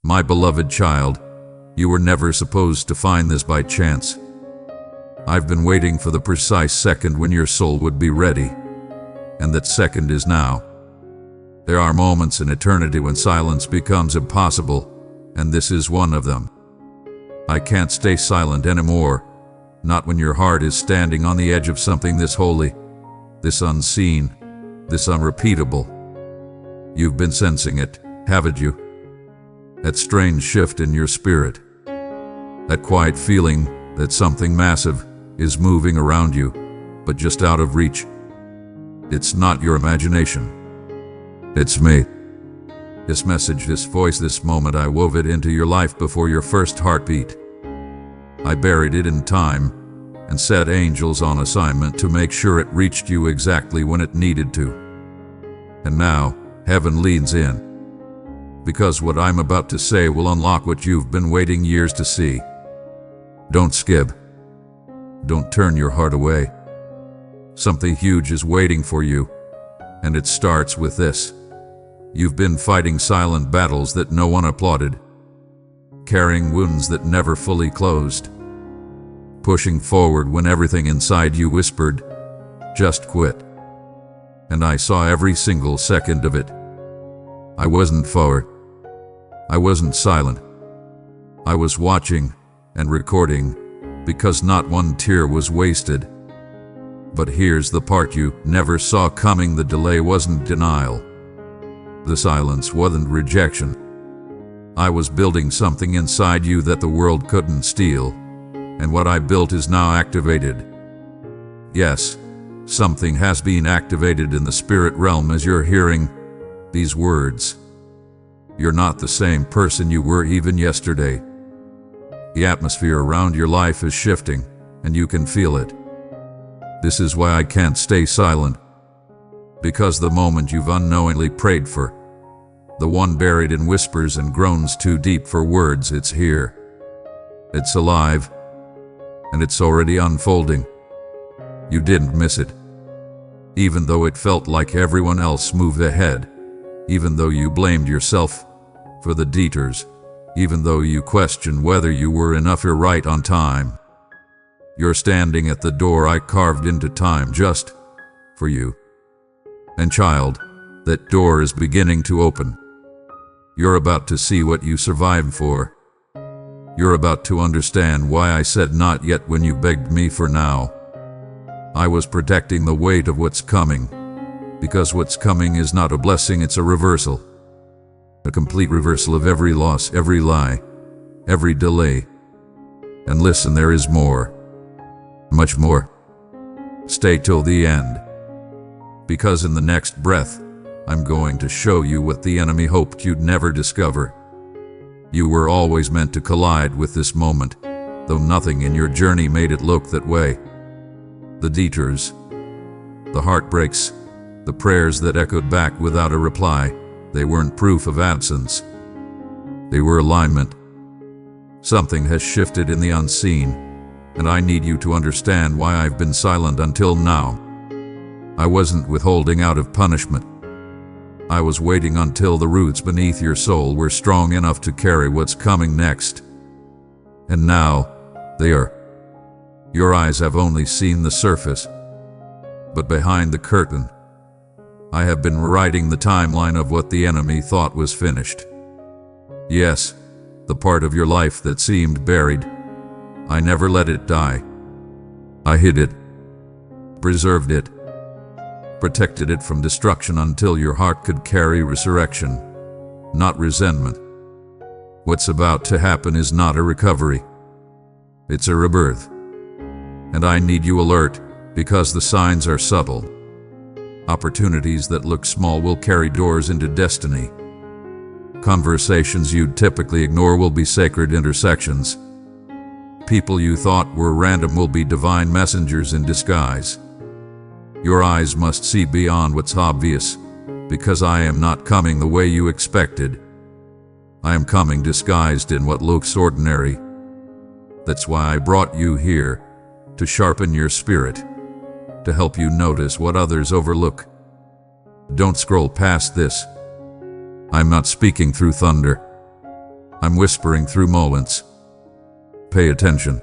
My beloved child, you were never supposed to find this by chance. I've been waiting for the precise second when your soul would be ready, and that second is now. There are moments in eternity when silence becomes impossible, and this is one of them. I can't stay silent anymore, not when your heart is standing on the edge of something this holy, this unseen, this unrepeatable. You've been sensing it, haven't you? That strange shift in your spirit. That quiet feeling that something massive is moving around you, but just out of reach. It's not your imagination. It's me. This message, this voice, this moment, I wove it into your life before your first heartbeat. I buried it in time and set angels on assignment to make sure it reached you exactly when it needed to. And now, heaven leans in. Because what I'm about to say will unlock what you've been waiting years to see. Don't skip. Don't turn your heart away. Something huge is waiting for you, and it starts with this. You've been fighting silent battles that no one applauded, carrying wounds that never fully closed, pushing forward when everything inside you whispered, just quit. And I saw every single second of it. I wasn't forward. I wasn't silent. I was watching and recording, because not one tear was wasted. But here's the part you never saw coming. The delay wasn't denial. The silence wasn't rejection. I was building something inside you that the world couldn't steal, and what I built is now activated. Yes, something has been activated in the spirit realm as you're hearing these words. You're not the same person you were even yesterday. The atmosphere around your life is shifting, and you can feel it. This is why I can't stay silent. Because the moment you've unknowingly prayed for, the one buried in whispers and groans too deep for words, it's here. It's alive, and it's already unfolding. You didn't miss it. Even though it felt like everyone else moved ahead, even though you blamed yourself for the detours, even though you questioned whether you were enough or right on time. You're standing at the door I carved into time just for you. And child, that door is beginning to open. You're about to see what you survived for. You're about to understand why I said not yet when you begged me for now. I was protecting the weight of what's coming, because what's coming is not a blessing, it's a reversal. A complete reversal of every loss, every lie, every delay. And listen, there is more. Much more. Stay till the end. Because in the next breath, I'm going to show you what the enemy hoped you'd never discover. You were always meant to collide with this moment, though nothing in your journey made it look that way. The detours, the heartbreaks, the prayers that echoed back without a reply, they weren't proof of absence. They were alignment. Something has shifted in the unseen, and I need you to understand why I've been silent until now. I wasn't withholding out of punishment. I was waiting until the roots beneath your soul were strong enough to carry what's coming next. And now, they are. Your eyes have only seen the surface. But behind the curtain, I have been writing the timeline of what the enemy thought was finished. Yes, the part of your life that seemed buried. I never let it die. I hid it, preserved it, protected it from destruction until your heart could carry resurrection, not resentment. What's about to happen is not a recovery. It's a rebirth. And I need you alert, because the signs are subtle. Opportunities that look small will carry doors into destiny. Conversations you'd typically ignore will be sacred intersections. People you thought were random will be divine messengers in disguise. Your eyes must see beyond what's obvious, because I am not coming the way you expected. I am coming disguised in what looks ordinary. That's why I brought you here, to sharpen your spirit, to help you notice what others overlook. Don't scroll past this. I'm not speaking through thunder. I'm whispering through moments. Pay attention.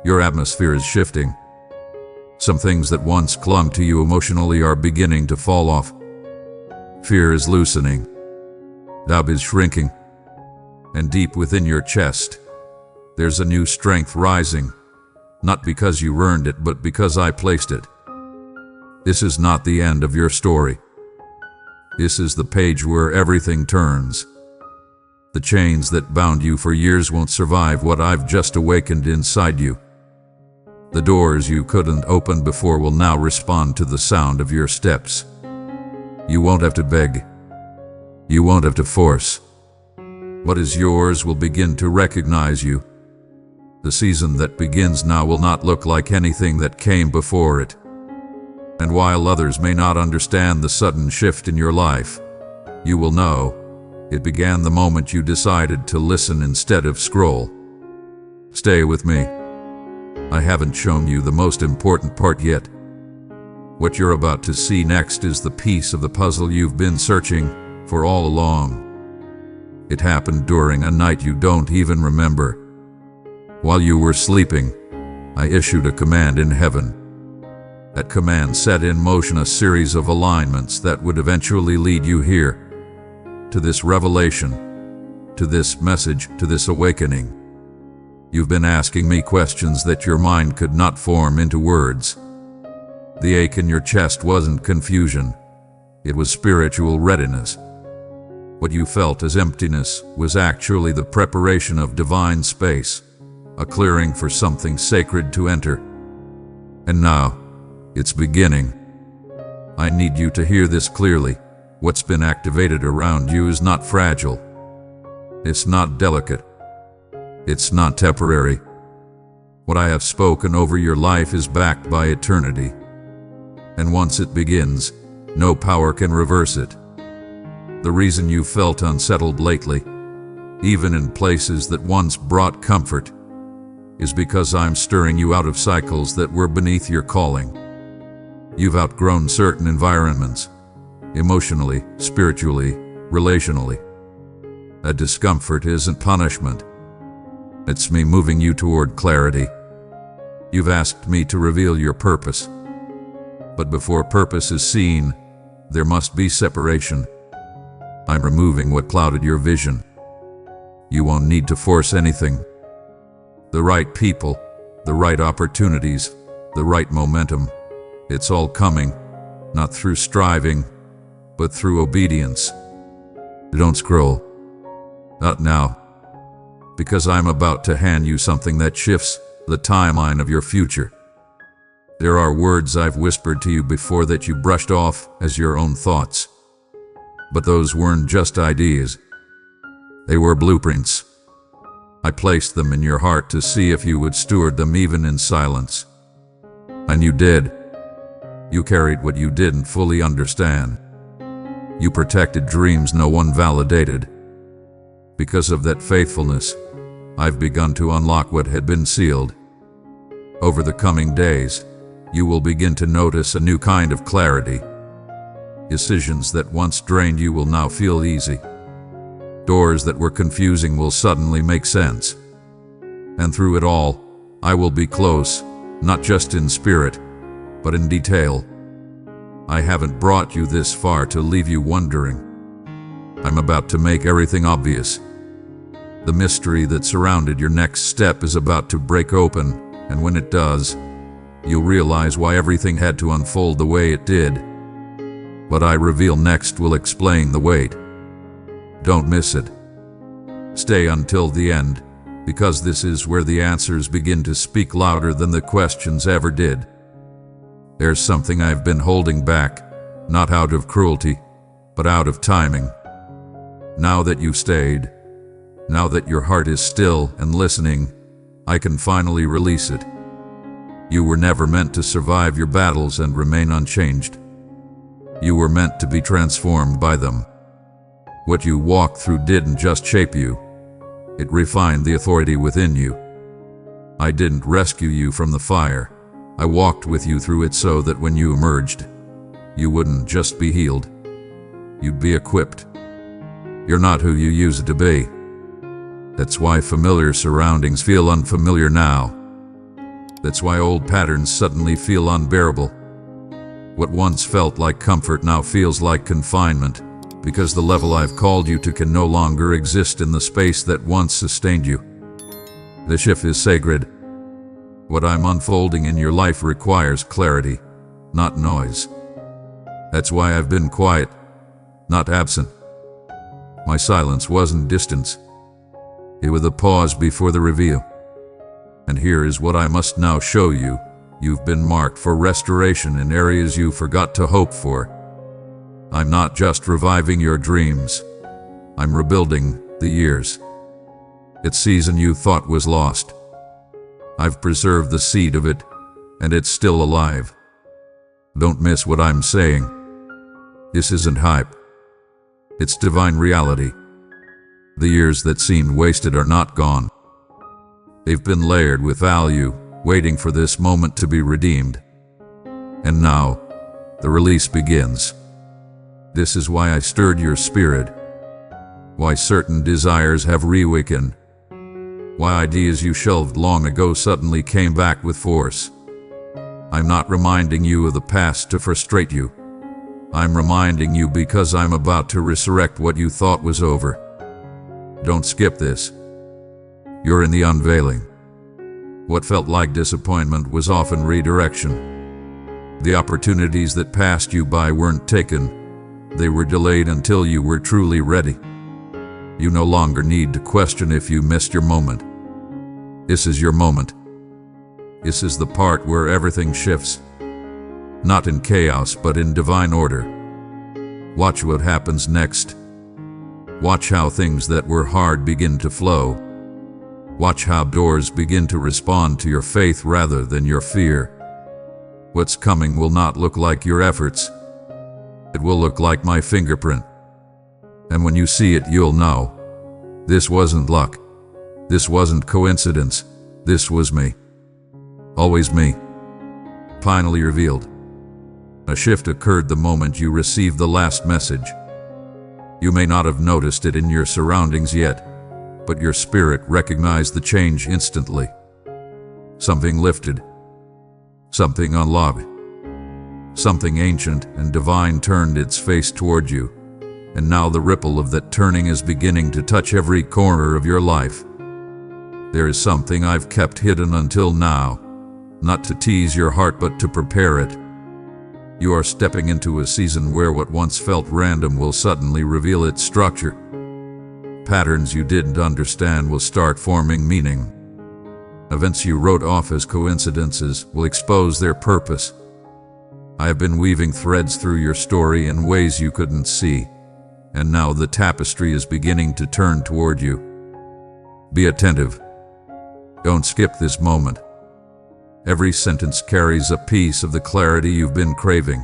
Your atmosphere is shifting. Some things that once clung to you emotionally are beginning to fall off. Fear is loosening. Doubt is shrinking. And deep within your chest, there's a new strength rising. Not because you earned it, but because I placed it. This is not the end of your story. This is the page where everything turns. The chains that bound you for years won't survive what I've just awakened inside you. The doors you couldn't open before will now respond to the sound of your steps. You won't have to beg. You won't have to force. What is yours will begin to recognize you. The season that begins now will not look like anything that came before it. And while others may not understand the sudden shift in your life, you will know it began the moment you decided to listen instead of scroll. Stay with me. I haven't shown you the most important part yet. What you're about to see next is the piece of the puzzle you've been searching for all along. It happened during a night you don't even remember. While you were sleeping, I issued a command in heaven. That command set in motion a series of alignments that would eventually lead you here, to this revelation, to this message, to this awakening. You've been asking me questions that your mind could not form into words. The ache in your chest wasn't confusion. It was spiritual readiness. What you felt as emptiness was actually the preparation of divine space, a clearing for something sacred to enter. And now, it's beginning. I need you to hear this clearly. What's been activated around you is not fragile. It's not delicate. It's not temporary. What I have spoken over your life is backed by eternity. And once it begins, no power can reverse it. The reason you felt unsettled lately, even in places that once brought comfort, is because I'm stirring you out of cycles that were beneath your calling. You've outgrown certain environments, emotionally, spiritually, relationally. A discomfort isn't punishment. It's me moving you toward clarity. You've asked me to reveal your purpose. But before purpose is seen, there must be separation. I'm removing what clouded your vision. You won't need to force anything. The right people, the right opportunities, the right momentum. It's all coming, not through striving, but through obedience. Don't scroll. Not now. Because I'm about to hand you something that shifts the timeline of your future. There are words I've whispered to you before that you brushed off as your own thoughts. But those weren't just ideas. They were blueprints. I placed them in your heart to see if you would steward them even in silence. And you did. You carried what you didn't fully understand. You protected dreams no one validated. Because of that faithfulness, I've begun to unlock what had been sealed. Over the coming days, you will begin to notice a new kind of clarity. Decisions that once drained you will now feel easy. Doors that were confusing will suddenly make sense. And through it all, I will be close, not just in spirit, but in detail. I haven't brought you this far to leave you wondering. I'm about to make everything obvious. The mystery that surrounded your next step is about to break open, and when it does, you'll realize why everything had to unfold the way it did. What I reveal next will explain the wait. Don't miss it. Stay until the end, because this is where the answers begin to speak louder than the questions ever did. There's something I've been holding back, not out of cruelty, but out of timing. Now that you've stayed, now that your heart is still and listening, I can finally release it. You were never meant to survive your battles and remain unchanged. You were meant to be transformed by them. What you walked through didn't just shape you. It refined the authority within you. I didn't rescue you from the fire. I walked with you through it so that when you emerged, you wouldn't just be healed. You'd be equipped. You're not who you used to be. That's why familiar surroundings feel unfamiliar now. That's why old patterns suddenly feel unbearable. What once felt like comfort now feels like confinement, because the level I've called you to can no longer exist in the space that once sustained you. The shift is sacred. What I'm unfolding in your life requires clarity, not noise. That's why I've been quiet, not absent. My silence wasn't distance. It was a pause before the reveal. And here is what I must now show you. You've been marked for restoration in areas you forgot to hope for. I'm not just reviving your dreams. I'm rebuilding the years. It's season you thought was lost. I've preserved the seed of it, and it's still alive. Don't miss what I'm saying. This isn't hype. It's divine reality. The years that seemed wasted are not gone. They've been layered with value, waiting for this moment to be redeemed. And now, the release begins. This is why I stirred your spirit. Why certain desires have reawakened. Why ideas you shelved long ago suddenly came back with force. I'm not reminding you of the past to frustrate you. I'm reminding you because I'm about to resurrect what you thought was over. Don't skip this. You're in the unveiling. What felt like disappointment was often redirection. The opportunities that passed you by weren't taken. They were delayed until you were truly ready. You no longer need to question if you missed your moment. This is your moment. This is the part where everything shifts. Not in chaos, but in divine order. Watch what happens next. Watch how things that were hard begin to flow. Watch how doors begin to respond to your faith rather than your fear. What's coming will not look like your efforts. It will look like my fingerprint. And when you see it, you'll know. This wasn't luck. This wasn't coincidence. This was me. Always me. Finally revealed. A shift occurred the moment you received the last message. You may not have noticed it in your surroundings yet, but your spirit recognized the change instantly. Something lifted. Something unlocked. Something ancient and divine turned its face toward you, and now the ripple of that turning is beginning to touch every corner of your life. There is something I've kept hidden until now, not to tease your heart but to prepare it. You are stepping into a season where what once felt random will suddenly reveal its structure. Patterns you didn't understand will start forming meaning. Events you wrote off as coincidences will expose their purpose. I have been weaving threads through your story in ways you couldn't see, and now the tapestry is beginning to turn toward you. Be attentive. Don't skip this moment. Every sentence carries a piece of the clarity you've been craving.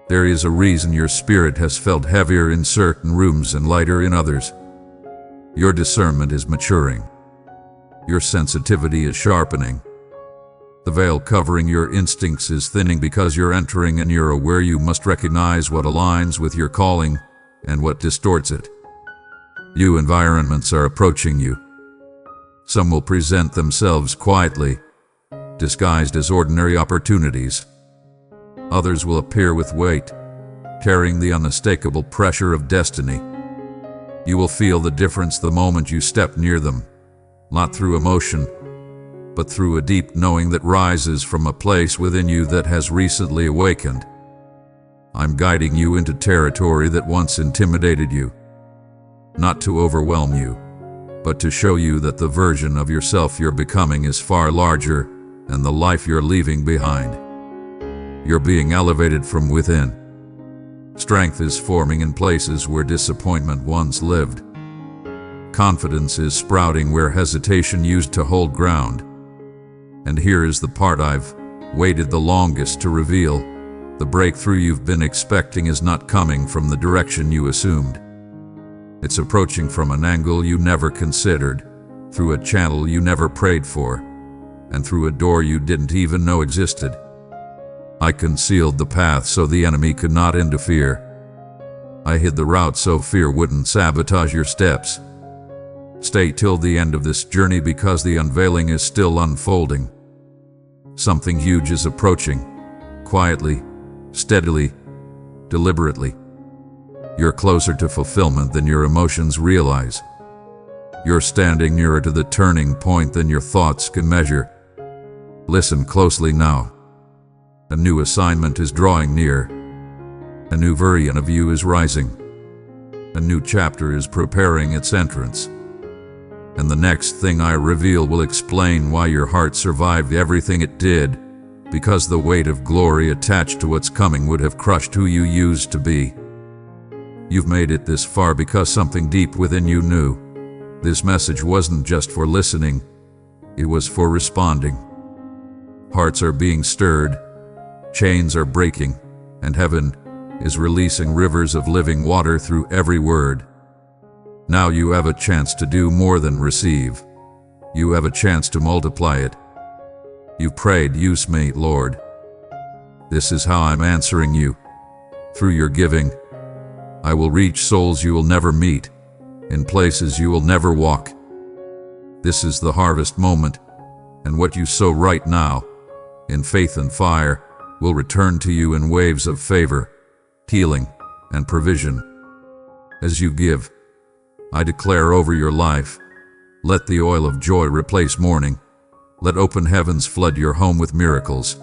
There is a reason your spirit has felt heavier in certain rooms and lighter in others. Your discernment is maturing. Your sensitivity is sharpening. The veil covering your instincts is thinning because you're entering an era where you must recognize what aligns with your calling and what distorts it. New environments are approaching you. Some will present themselves quietly, disguised as ordinary opportunities. Others will appear with weight, carrying the unmistakable pressure of destiny. You will feel the difference the moment you step near them, not through emotion, but through a deep knowing that rises from a place within you that has recently awakened. I'm guiding you into territory that once intimidated you, not to overwhelm you, but to show you that the version of yourself you're becoming is far larger than the life you're leaving behind. You're being elevated from within. Strength is forming in places where disappointment once lived. Confidence is sprouting where hesitation used to hold ground. And here is the part I've waited the longest to reveal. The breakthrough you've been expecting is not coming from the direction you assumed. It's approaching from an angle you never considered, through a channel you never prayed for, and through a door you didn't even know existed. I concealed the path so the enemy could not interfere. I hid the route so fear wouldn't sabotage your steps. Stay till the end of this journey because the unveiling is still unfolding. Something huge is approaching, quietly, steadily, deliberately. You're closer to fulfillment than your emotions realize. You're standing nearer to the turning point than your thoughts can measure. Listen closely now. A new assignment is drawing near. A new version of you is rising. A new chapter is preparing its entrance. And the next thing I reveal will explain why your heart survived everything it did, because the weight of glory attached to what's coming would have crushed who you used to be. You've made it this far because something deep within you knew. This message wasn't just for listening, it was for responding. Hearts are being stirred, chains are breaking, and heaven is releasing rivers of living water through every word. Now you have a chance to do more than receive. You have a chance to multiply it. You've prayed, use me, Lord. This is how I'm answering you. Through your giving, I will reach souls you will never meet, in places you will never walk. This is the harvest moment, and what you sow right now, in faith and fire, will return to you in waves of favor, healing, and provision. As you give, I declare over your life, let the oil of joy replace mourning. Let open heavens flood your home with miracles.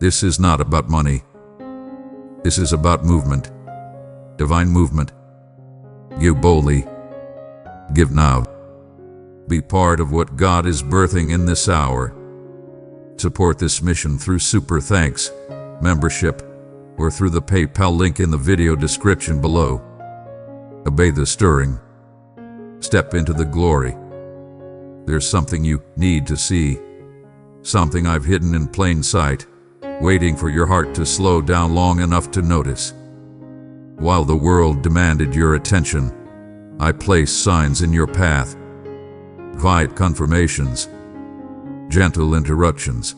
This is not about money. This is about movement. Divine movement. Give boldly. Give now. Be part of what God is birthing in this hour. Support this mission through Super Thanks, membership, or through the PayPal link in the video description below. Obey the stirring. Step into the glory. There's something you need to see. Something I've hidden in plain sight, waiting for your heart to slow down long enough to notice. While the world demanded your attention, I placed signs in your path. Quiet confirmations. Gentle interruptions.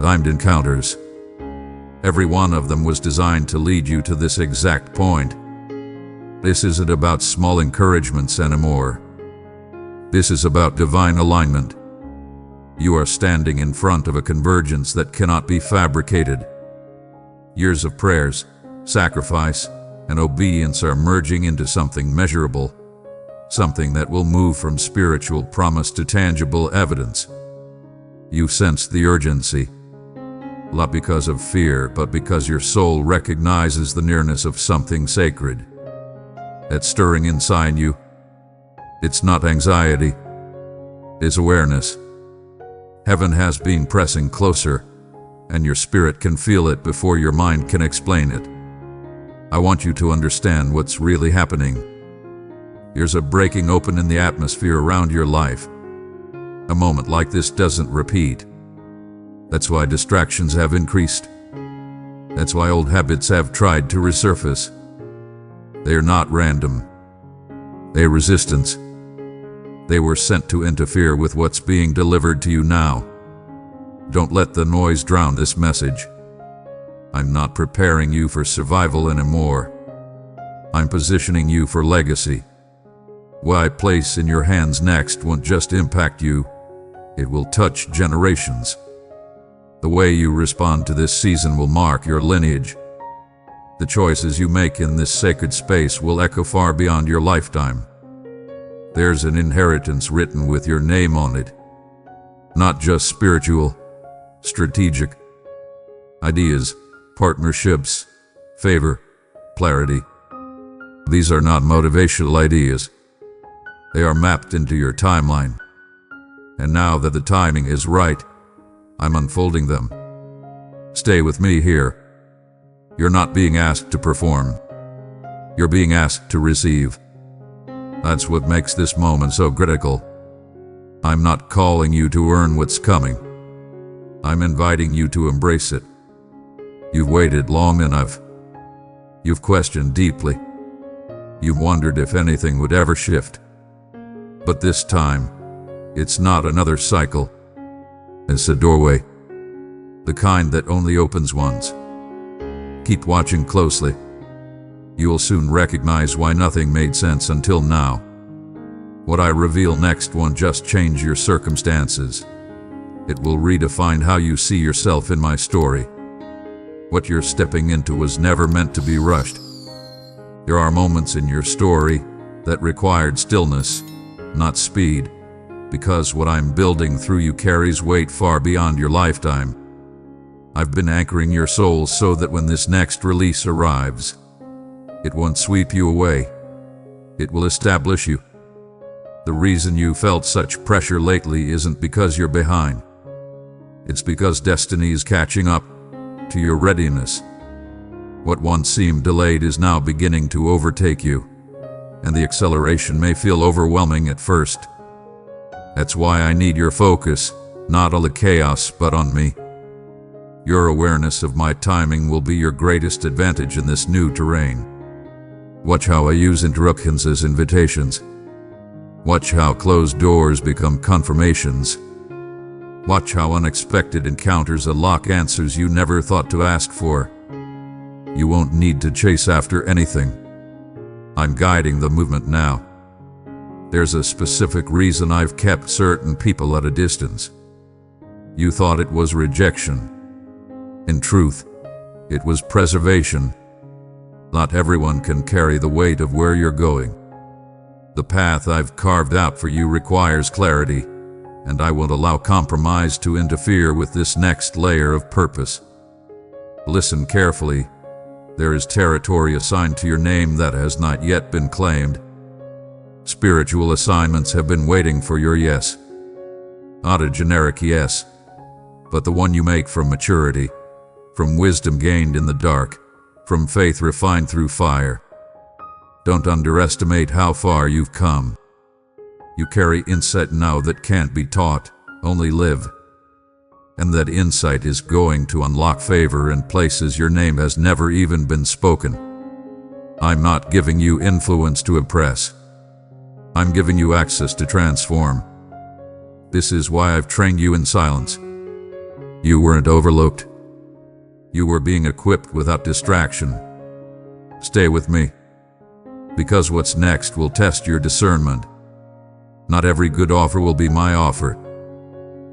Timed encounters. Every one of them was designed to lead you to this exact point. This isn't about small encouragements anymore. This is about divine alignment. You are standing in front of a convergence that cannot be fabricated. Years of prayers, sacrifice, and obedience are merging into something measurable, something that will move from spiritual promise to tangible evidence. You sense the urgency, not because of fear, but because your soul recognizes the nearness of something sacred. That stirring inside you, it's not anxiety, it's awareness. Heaven has been pressing closer, and your spirit can feel it before your mind can explain it. I want you to understand what's really happening. There's a breaking open in the atmosphere around your life. A moment like this doesn't repeat. That's why distractions have increased. That's why old habits have tried to resurface. They are not random. They are resistance. They were sent to interfere with what's being delivered to you now. Don't let the noise drown this message. I'm not preparing you for survival anymore. I'm positioning you for legacy. What I place in your hands next won't just impact you, it will touch generations. The way you respond to this season will mark your lineage. The choices you make in this sacred space will echo far beyond your lifetime. There's an inheritance written with your name on it. Not just spiritual, strategic ideas, partnerships, favor, clarity. These are not motivational ideas. They are mapped into your timeline. And now that the timing is right, I'm unfolding them. Stay with me here. You're not being asked to perform. You're being asked to receive. That's what makes this moment so critical. I'm not calling you to earn what's coming. I'm inviting you to embrace it. You've waited long enough. You've questioned deeply. You've wondered if anything would ever shift. But this time, it's not another cycle. It's a doorway. The kind that only opens once. Keep watching closely. You will soon recognize why nothing made sense until now. What I reveal next won't just change your circumstances. It will redefine how you see yourself in my story. What you're stepping into was never meant to be rushed. There are moments in your story that required stillness, not speed, because what I'm building through you carries weight far beyond your lifetime. I've been anchoring your soul so that when this next release arrives, it won't sweep you away. It will establish you. The reason you felt such pressure lately isn't because you're behind. It's because destiny is catching up to your readiness. What once seemed delayed is now beginning to overtake you, and the acceleration may feel overwhelming at first. That's why I need your focus, not on the chaos, but on me. Your awareness of my timing will be your greatest advantage in this new terrain. Watch how I use interruptions as invitations. Watch how closed doors become confirmations. Watch how unexpected encounters unlock answers you never thought to ask for. You won't need to chase after anything. I'm guiding the movement now. There's a specific reason I've kept certain people at a distance. You thought it was rejection. In truth, it was preservation. Not everyone can carry the weight of where you're going. The path I've carved out for you requires clarity, and I won't allow compromise to interfere with this next layer of purpose. Listen carefully. There is territory assigned to your name that has not yet been claimed. Spiritual assignments have been waiting for your yes. Not a generic yes, but the one you make from maturity, from wisdom gained in the dark, from faith refined through fire. Don't underestimate how far you've come. You carry insight now that can't be taught, only live. And that insight is going to unlock favor in places your name has never even been spoken. I'm not giving you influence to impress. I'm giving you access to transform. This is why I've trained you in silence. You weren't overlooked. You were being equipped without distraction. Stay with me, because what's next will test your discernment. Not every good offer will be my offer.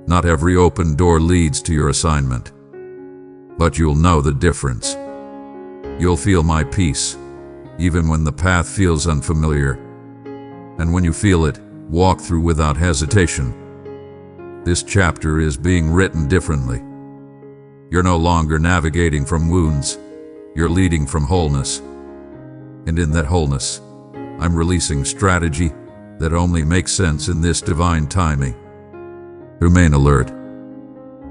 Not every open door leads to your assignment. But you'll know the difference. You'll feel my peace, even when the path feels unfamiliar. And when you feel it, walk through without hesitation. This chapter is being written differently. You're no longer navigating from wounds. You're leading from wholeness. And in that wholeness, I'm releasing strategy that only makes sense in this divine timing. Remain alert.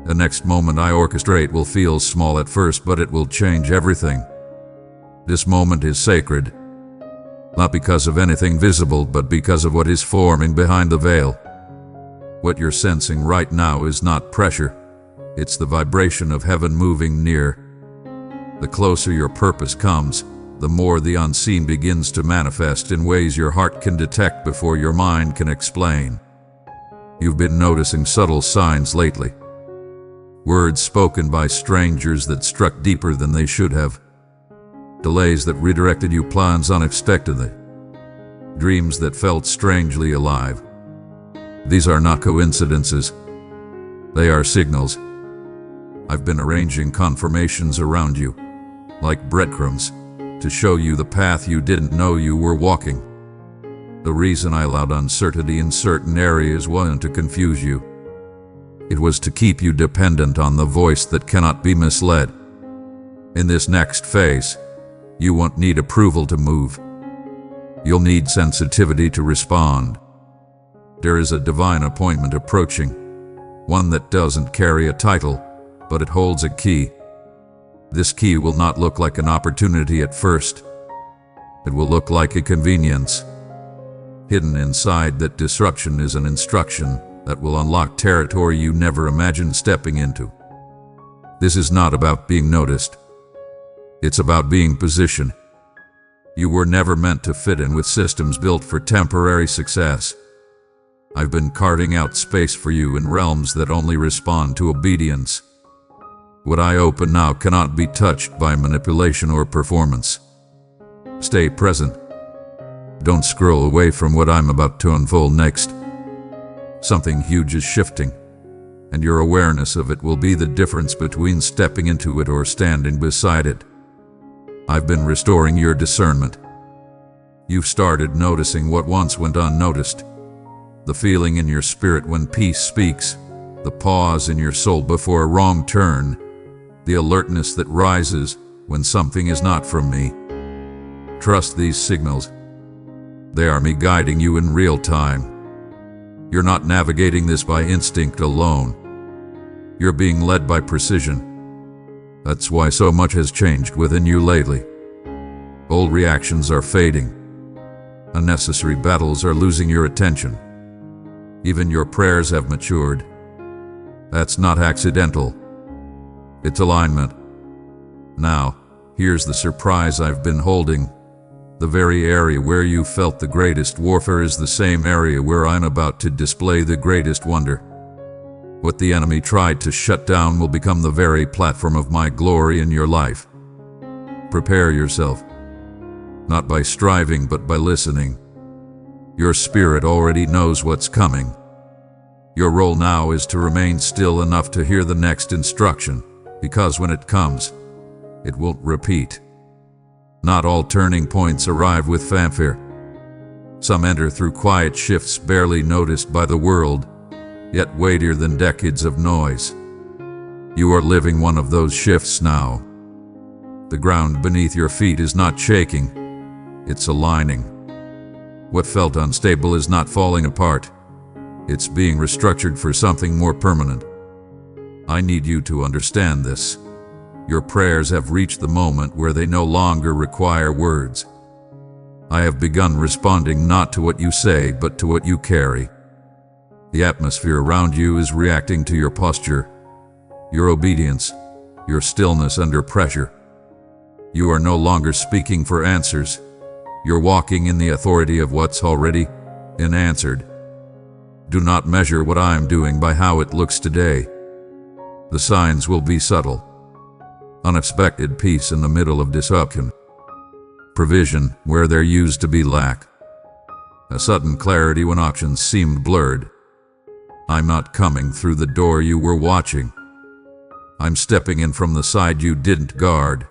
The next moment I orchestrate will feel small at first, but it will change everything. This moment is sacred, not because of anything visible, but because of what is forming behind the veil. What you're sensing right now is not pressure. It's the vibration of heaven moving near. The closer your purpose comes, the more the unseen begins to manifest in ways your heart can detect before your mind can explain. You've been noticing subtle signs lately. Words spoken by strangers that struck deeper than they should have. Delays that redirected you plans unexpectedly. Dreams that felt strangely alive. These are not coincidences. They are signals. I've been arranging confirmations around you, like breadcrumbs, to show you the path you didn't know you were walking. The reason I allowed uncertainty in certain areas wasn't to confuse you. It was to keep you dependent on the voice that cannot be misled. In this next phase, you won't need approval to move. You'll need sensitivity to respond. There is a divine appointment approaching, one that doesn't carry a title, but it holds a key. This key will not look like an opportunity at first. It will look like a convenience. Hidden inside that disruption is an instruction that will unlock territory you never imagined stepping into. This is not about being noticed. It's about being positioned. You were never meant to fit in with systems built for temporary success. I've been carving out space for you in realms that only respond to obedience. What I open now cannot be touched by manipulation or performance. Stay present. Don't scroll away from what I'm about to unfold next. Something huge is shifting, and your awareness of it will be the difference between stepping into it or standing beside it. I've been restoring your discernment. You've started noticing what once went unnoticed. The feeling in your spirit when peace speaks, the pause in your soul before a wrong turn, the alertness that rises when something is not from me. Trust these signals. They are me guiding you in real time. You're not navigating this by instinct alone. You're being led by precision. That's why so much has changed within you lately. Old reactions are fading. Unnecessary battles are losing your attention. Even your prayers have matured. That's not accidental. It's alignment. Now, here's the surprise I've been holding. The very area where you felt the greatest warfare is the same area where I'm about to display the greatest wonder. What the enemy tried to shut down will become the very platform of my glory in your life. Prepare yourself. Not by striving, but by listening. Your spirit already knows what's coming. Your role now is to remain still enough to hear the next instruction, because when it comes, it won't repeat. Not all turning points arrive with fanfare. Some enter through quiet shifts barely noticed by the world, yet weightier than decades of noise. You are living one of those shifts now. The ground beneath your feet is not shaking, it's aligning. What felt unstable is not falling apart. It's being restructured for something more permanent. I need you to understand this. Your prayers have reached the moment where they no longer require words. I have begun responding not to what you say, but to what you carry. The atmosphere around you is reacting to your posture, your obedience, your stillness under pressure. You are no longer speaking for answers. You're walking in the authority of what's already been answered. Do not measure what I am doing by how it looks today. The signs will be subtle. Unexpected peace in the middle of disruption. Provision where there used to be lack. A sudden clarity when options seemed blurred. I'm not coming through the door you were watching. I'm stepping in from the side you didn't guard.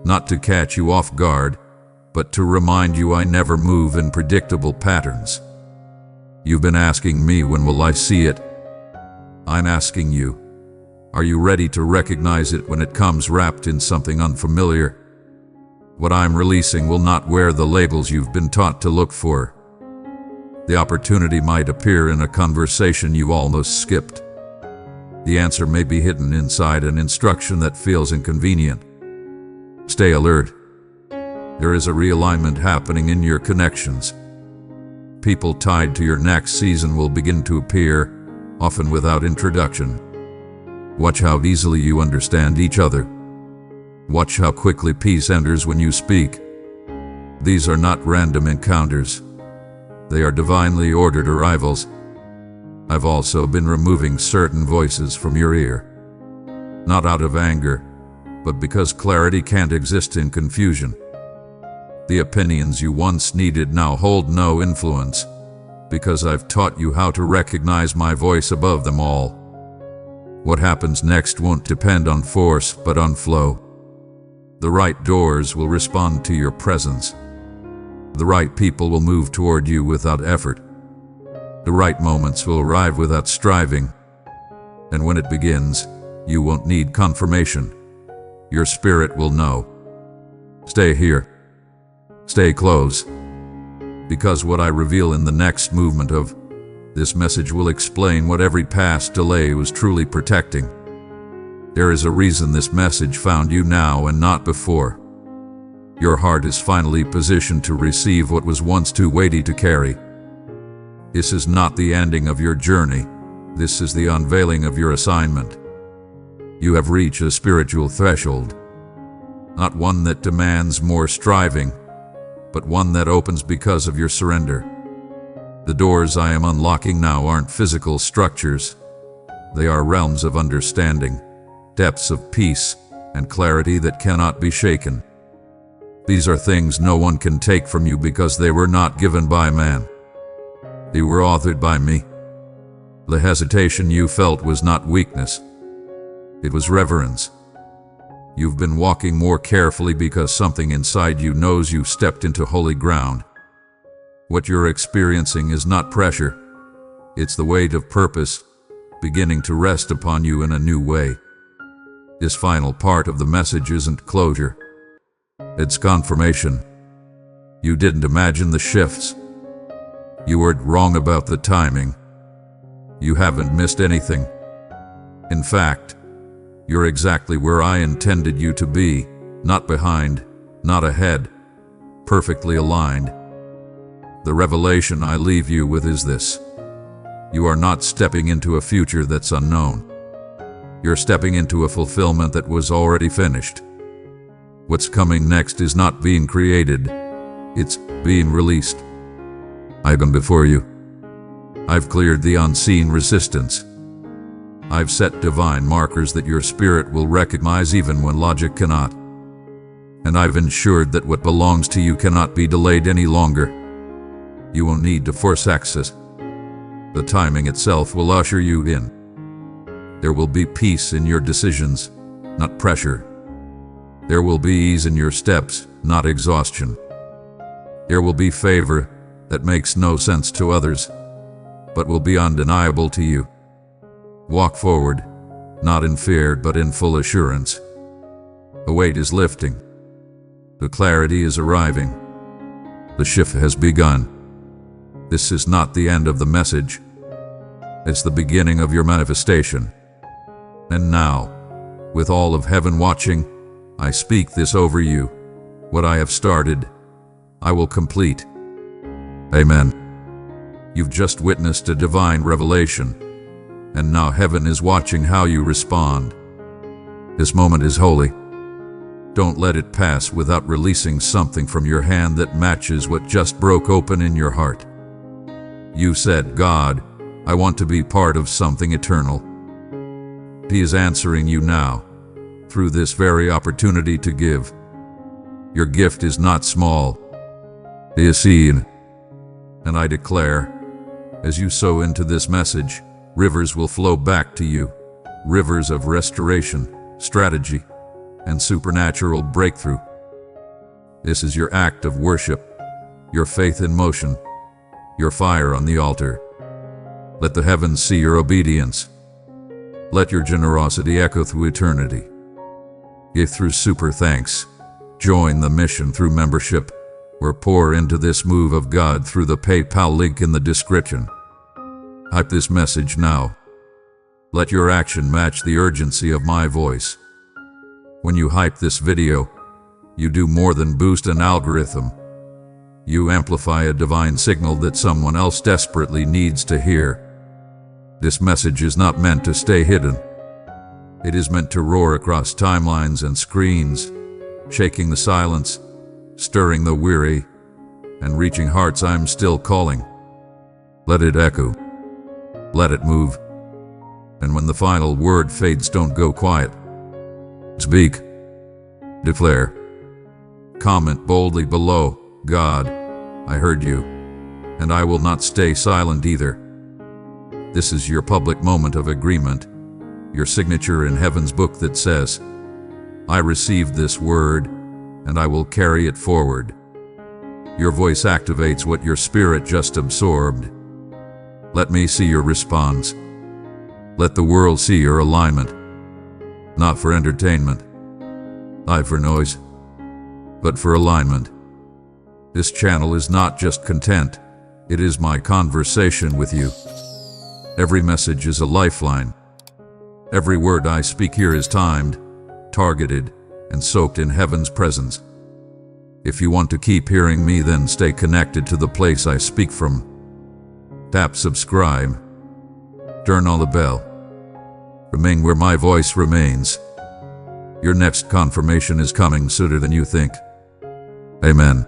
Not to catch you off guard, but to remind you I never move in predictable patterns. You've been asking me, when will I see it? I'm asking you, are you ready to recognize it when it comes wrapped in something unfamiliar? What I'm releasing will not wear the labels you've been taught to look for. The opportunity might appear in a conversation you almost skipped. The answer may be hidden inside an instruction that feels inconvenient. Stay alert. There is a realignment happening in your connections. People tied to your next season will begin to appear, often without introduction. Watch how easily you understand each other. Watch how quickly peace enters when you speak. These are not random encounters. They are divinely ordered arrivals. I've also been removing certain voices from your ear. Not out of anger, but because clarity can't exist in confusion. The opinions you once needed now hold no influence, because I've taught you how to recognize my voice above them all. What happens next won't depend on force, but on flow. The right doors will respond to your presence. The right people will move toward you without effort. The right moments will arrive without striving. And when it begins, you won't need confirmation. Your spirit will know. Stay here. Stay close. Because what I reveal in the next movement of this message will explain what every past delay was truly protecting. There is a reason this message found you now and not before. Your heart is finally positioned to receive what was once too weighty to carry. This is not the ending of your journey. This is the unveiling of your assignment. You have reached a spiritual threshold. Not one that demands more striving, but one that opens because of your surrender. The doors I am unlocking now aren't physical structures. They are realms of understanding, depths of peace, and clarity that cannot be shaken. These are things no one can take from you because they were not given by man. They were authored by me. The hesitation you felt was not weakness. It was reverence. You've been walking more carefully because something inside you knows you stepped into holy ground. What you're experiencing is not pressure. It's the weight of purpose beginning to rest upon you in a new way. This final part of the message isn't closure. It's confirmation. You didn't imagine the shifts. You weren't wrong about the timing. You haven't missed anything. In fact, you're exactly where I intended you to be, not behind, not ahead, perfectly aligned. The revelation I leave you with is this. You are not stepping into a future that's unknown. You're stepping into a fulfillment that was already finished. What's coming next is not being created, it's being released. I've gone before you. I've cleared the unseen resistance. I've set divine markers that your spirit will recognize even when logic cannot. And I've ensured that what belongs to you cannot be delayed any longer. You won't need to force access. The timing itself will usher you in. There will be peace in your decisions, not pressure. There will be ease in your steps, not exhaustion. There will be favor that makes no sense to others, but will be undeniable to you. Walk forward, not in fear, but in full assurance. The weight is lifting. The clarity is arriving. The shift has begun. This is not the end of the message. It's the beginning of your manifestation. And now, with all of heaven watching, I speak this over you. What I have started, I will complete. Amen. You've just witnessed a divine revelation, and now heaven is watching how you respond. This moment is holy. Don't let it pass without releasing something from your hand that matches what just broke open in your heart. You said, God, I want to be part of something eternal. He is answering you now, through this very opportunity to give. Your gift is not small. It is seen. And I declare, as you sow into this message, rivers will flow back to you, rivers of restoration, strategy, and supernatural breakthrough. This is your act of worship, your faith in motion, your fire on the altar. Let the heavens see your obedience. Let your generosity echo through eternity. Give through super thanks. Join the mission through membership, or pour into this move of God through the PayPal link in the description. Hype this message now. Let your action match the urgency of my voice. When you hype this video, you do more than boost an algorithm. You amplify a divine signal that someone else desperately needs to hear. This message is not meant to stay hidden. It is meant to roar across timelines and screens, shaking the silence, stirring the weary, and reaching hearts I'm still calling. Let it echo. Let it move. And when the final word fades, don't go quiet. Speak. Declare. Comment boldly below, God, I heard you, and I will not stay silent either. This is your public moment of agreement, your signature in heaven's book that says, I received this word, and I will carry it forward. Your voice activates what your spirit just absorbed. Let me see your response. Let the world see your alignment. Not for entertainment, not for noise, but for alignment. This channel is not just content, it is my conversation with you. Every message is a lifeline. Every word I speak here is timed, targeted, and soaked in heaven's presence. If you want to keep hearing me, then stay connected to the place I speak from. Tap subscribe. Turn on the bell. Remain where my voice remains. Your next confirmation is coming sooner than you think. Amen.